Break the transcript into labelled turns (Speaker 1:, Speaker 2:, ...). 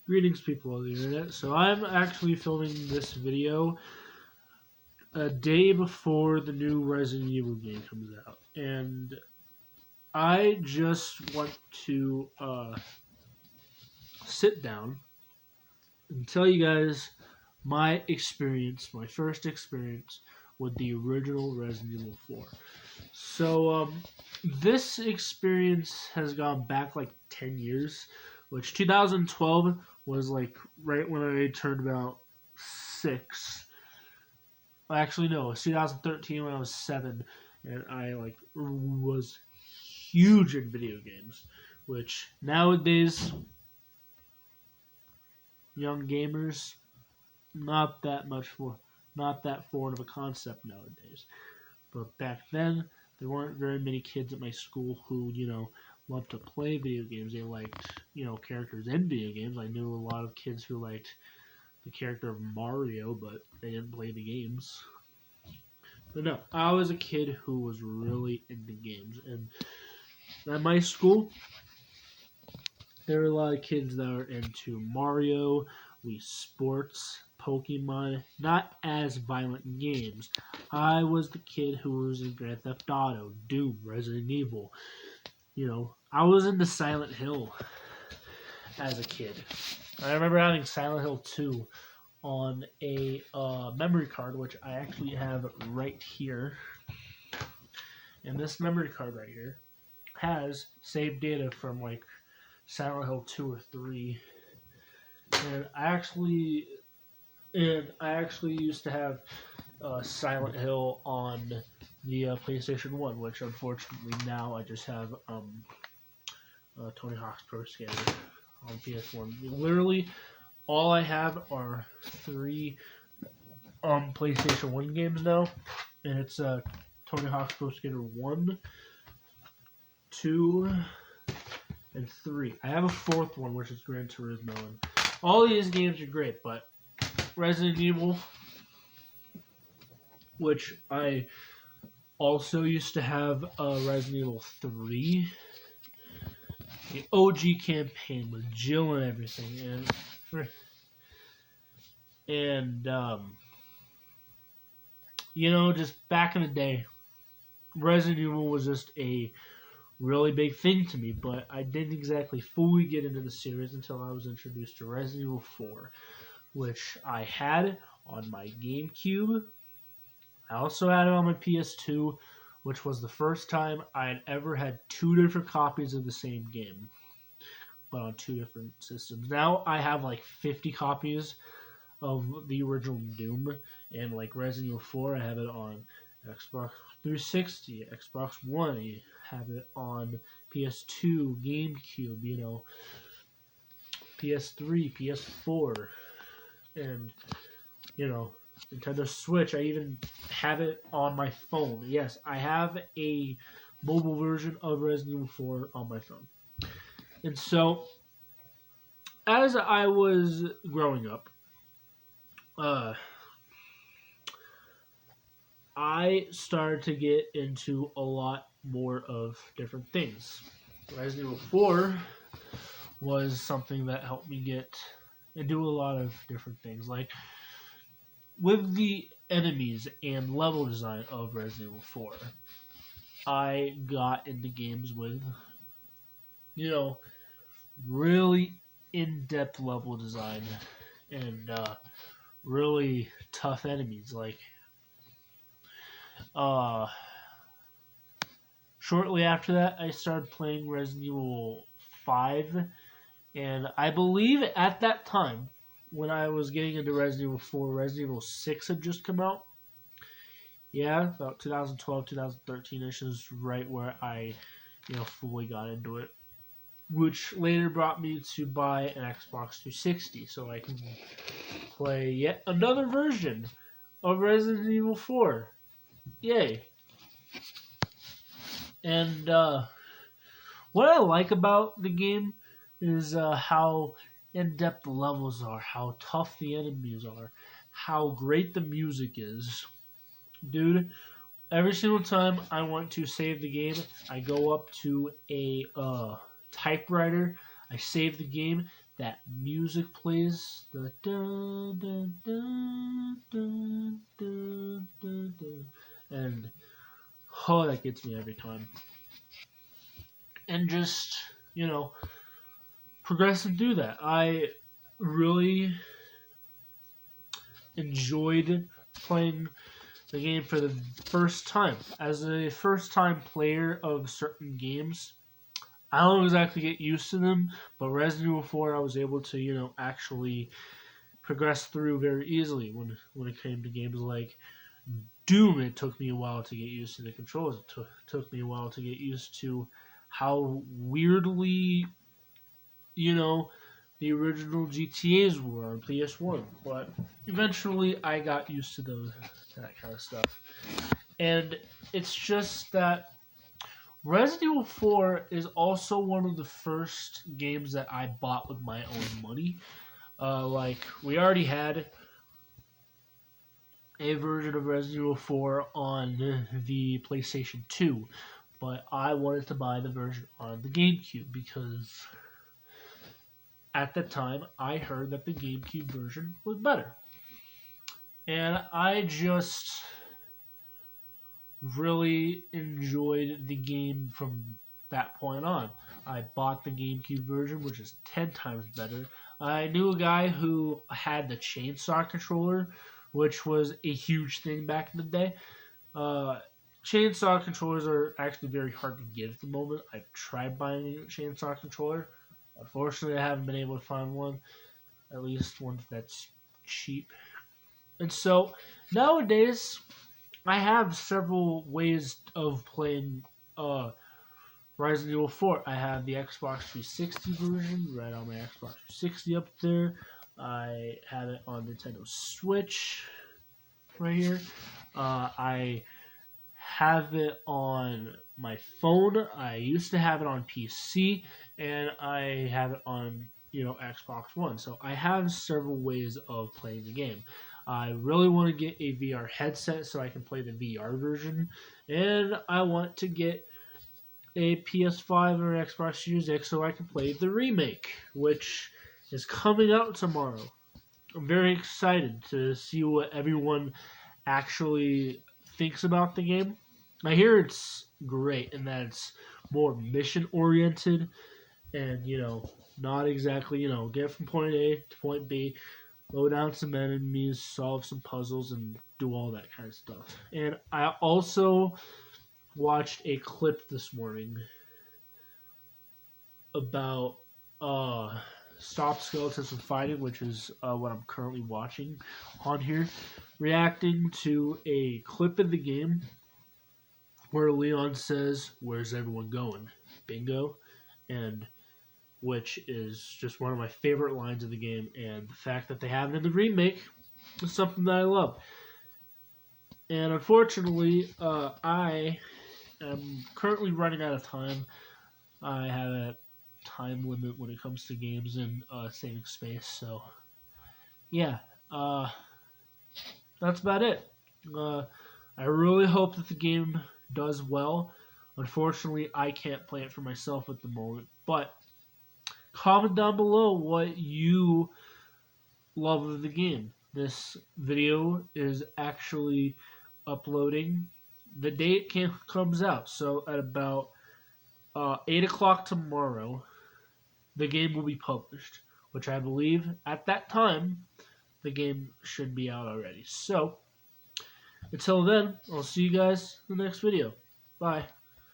Speaker 1: Greetings, people on the internet. So I'm actually filming this video a day before the new Resident Evil game comes out, and I just want to sit down and tell you guys my experience, my first experience with the original Resident Evil 4. So this experience has gone back like 10 years, which 2012 was like right when I turned about 6. Actually, no, it was 2013 when I was 7, and I like was huge in video games, which nowadays young gamers not that foreign of a concept nowadays. But back then, there weren't very many kids at my school who, loved to play video games. They liked, characters in video games. I knew a lot of kids who liked the character of Mario, but they didn't play the games. But no, I was a kid who was really into games. And at my school, there were a lot of kids that were into Mario, Wii Sports, Pokemon, not as violent games. I was the kid who was in Grand Theft Auto, Doom, Resident Evil. I was into Silent Hill as a kid. I remember having Silent Hill 2 on a memory card, which I actually have right here. And this memory card right here has saved data from like Silent Hill 2 or 3. And I actually used to have Silent Hill on the PlayStation 1, which unfortunately now I just have Tony Hawk's Pro Skater on PS1. Literally, all I have are 3 PlayStation 1 games now, and it's Tony Hawk's Pro Skater 1, 2, and 3. I have a 4th one, which is Gran Turismo, and all these games are great, but Resident Evil, which I also used to have Resident Evil 3, the OG campaign with Jill and everything, and just back in the day, Resident Evil was just a really big thing to me, but I didn't exactly fully get into the series until I was introduced to Resident Evil 4, which I had on my GameCube. I also had it on my PS2, which was the first time I had ever had 2 different copies of the same game, but on 2 different systems. Now I have like 50 copies of the original Doom, and like Resident Evil 4, I have it on Xbox 360, Xbox One, I have it on PS2, GameCube, PS3, PS4, and, Nintendo Switch. I even have it on my phone. Yes, I have a mobile version of Resident Evil 4 on my phone. And so, as I was growing up, I started to get into a lot more of different things. Resident Evil 4 was something that helped me get and do a lot of different things. Like, with the enemies and level design of Resident Evil 4, I got into games with, really in-depth level design and really tough enemies. Like, shortly after that, I started playing Resident Evil 5, and I believe at that time, when I was getting into Resident Evil 4, Resident Evil 6 had just come out. Yeah, about 2012, 2013-ish is right where I, fully got into it, which later brought me to buy an Xbox 360 so I can play yet another version of Resident Evil 4. Yay. And what I like about the game is how in-depth the levels are, how tough the enemies are, how great the music is. Dude, every single time I want to save the game, I go up to a typewriter, I save the game, that music plays, the dun, dun, dun, dun, dun, dun, dun, and oh, that gets me every time. And just, you know, progress and do that. I really enjoyed playing the game for the first time. As a first time player of certain games, I don't exactly get used to them, but Resident Evil 4, I was able to, actually progress through very easily when it came to games like Doom. It took me a while to get used to the controls. It took me a while to get used to how weirdly, you know, the original GTAs were on PS1. But eventually I got used to that kind of stuff. And it's just that Resident Evil 4 is also one of the first games that I bought with my own money. We already had a version of Resident Evil 4 on the PlayStation 2, but I wanted to buy the version on the GameCube because at the time I heard that the GameCube version was better. And I just really enjoyed the game from that point on. I bought the GameCube version, which is 10 times better. I knew a guy who had the chainsaw controller, which was a huge thing back in the day. Chainsaw controllers are actually very hard to get at the moment. I've tried buying a chainsaw controller. Unfortunately, I haven't been able to find one, at least one that's cheap. And so nowadays, I have several ways of playing Resident Evil 4. I have the Xbox 360 version right on my Xbox 360 up there. I have it on Nintendo Switch right here. I have it on my phone. I used to have it on PC, and I have it on Xbox One. So I have several ways of playing the game. I really want to get a VR headset so I can play the VR version, and I want to get a PS5 or Xbox Series X so I can play the remake, which is coming out tomorrow. I'm very excited to see what everyone actually thinks about the game. I hear it's great and that it's more mission oriented and, not exactly, get from point A to point B, load down some enemies, solve some puzzles, and do all that kind of stuff. And I also watched a clip this morning about Stop Skeletons from Fighting, which is what I'm currently watching on here, reacting to a clip of the game where Leon says, "Where's everyone going? Bingo," and which is just one of my favorite lines of the game, and the fact that they have it in the remake is something that I love. And unfortunately, I am currently running out of time. I have a time limit when it comes to games and saving space, so yeah, that's about it. I really hope that the game does well. Unfortunately, I can't play it for myself at the moment, but comment down below what you love of the game. This video is actually uploading the day it comes out, so at about 8 o'clock tomorrow, the game will be published, which I believe at that time the game should be out already. So, until then, I'll see you guys in the next video. Bye.